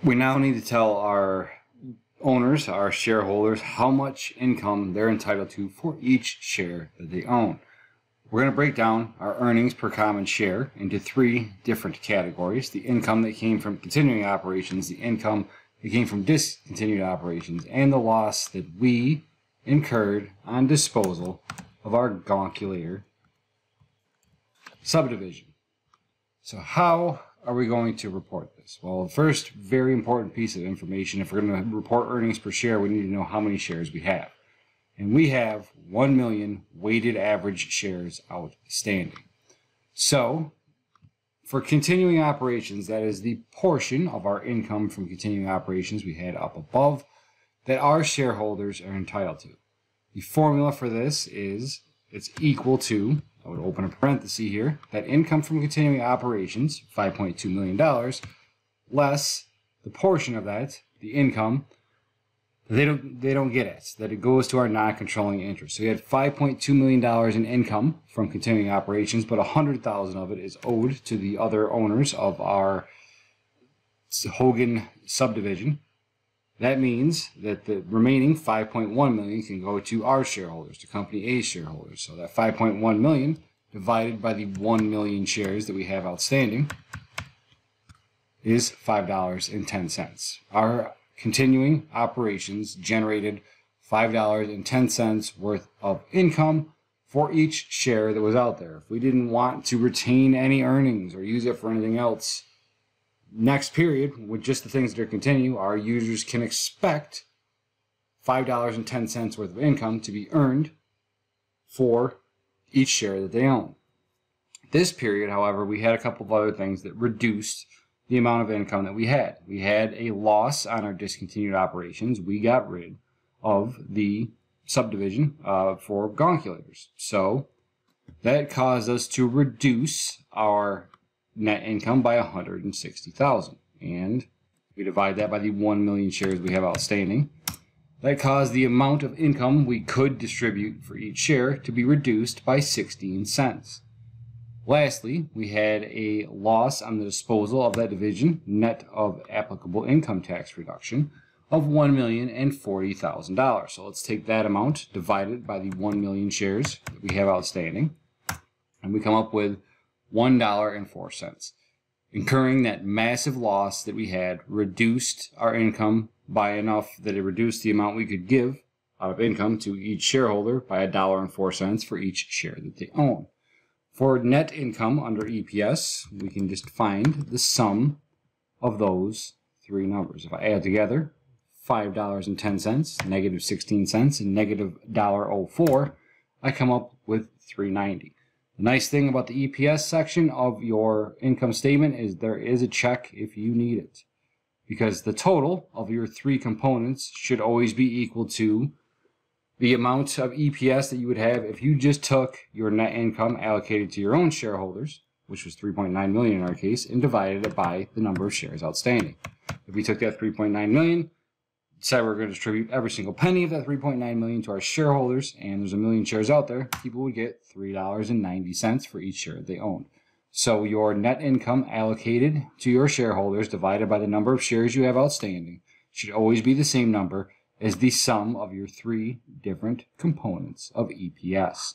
We now need to tell our owners, our shareholders, how much income they're entitled to for each share that they own. We're going to break down our earnings per common share into three different categories: the income that came from continuing operations, the income that came from discontinued operations, and the loss that we incurred on disposal of our Gonculator subdivision. So how are we going to report this? Well, the first very important piece of information, if we're going to report earnings per share, we need to know how many shares we have. And we have 1 million weighted average shares outstanding. So for continuing operations, that is the portion of our income from continuing operations we had up above that our shareholders are entitled to. The formula for this is it's equal to, I would open a parenthesis here, that income from continuing operations, $5.2 million, less the portion of that, the income, they don't get it, that it goes to our non-controlling interest. So we had $5.2 million in income from continuing operations, but $100,000 of it is owed to the other owners of our Hogan subdivision. That means that the remaining $5.1 million can go to our shareholders, to Company A's shareholders. So that $5.1 million divided by the 1 million shares that we have outstanding is $5.10. Our continuing operations generated $5.10 worth of income for each share that was out there. If we didn't want to retain any earnings or use it for anything else, next period, with just the things that are continue, our users can expect $5.10 worth of income to be earned for each share that they own. This period, however, we had a couple of other things that reduced the amount of income that we had. We had a loss on our discontinued operations. We got rid of the subdivision for Gonculators. So that caused us to reduce our net income by $160,000. And we divide that by the 1 million shares we have outstanding. That caused the amount of income we could distribute for each share to be reduced by 16 cents. Lastly, we had a loss on the disposal of that division, net of applicable income tax reduction, of $1,040,000. So let's take that amount divided by the 1 million shares that we have outstanding, and we come up with $1.04. Incurring that massive loss that we had reduced our income by enough that it reduced the amount we could give out of income to each shareholder by $1.04 for each share that they own. For net income under EPS, we can just find the sum of those three numbers. If I add together $5.10, negative 16 cents, and negative $1.04, I come up with $3.90. The nice thing about the EPS section of your income statement is there is a check if you need it, because the total of your three components should always be equal to the amount of EPS that you would have if you just took your net income allocated to your own shareholders, which was 3.9 million in our case, and divided it by the number of shares outstanding. If we took that 3.9 million, said we're going to distribute every single penny of that 3.9 million to our shareholders, and there's 1 million shares out there, people would get $3.90 for each share they owned. So your net income allocated to your shareholders divided by the number of shares you have outstanding should always be the same number as the sum of your three different components of EPS.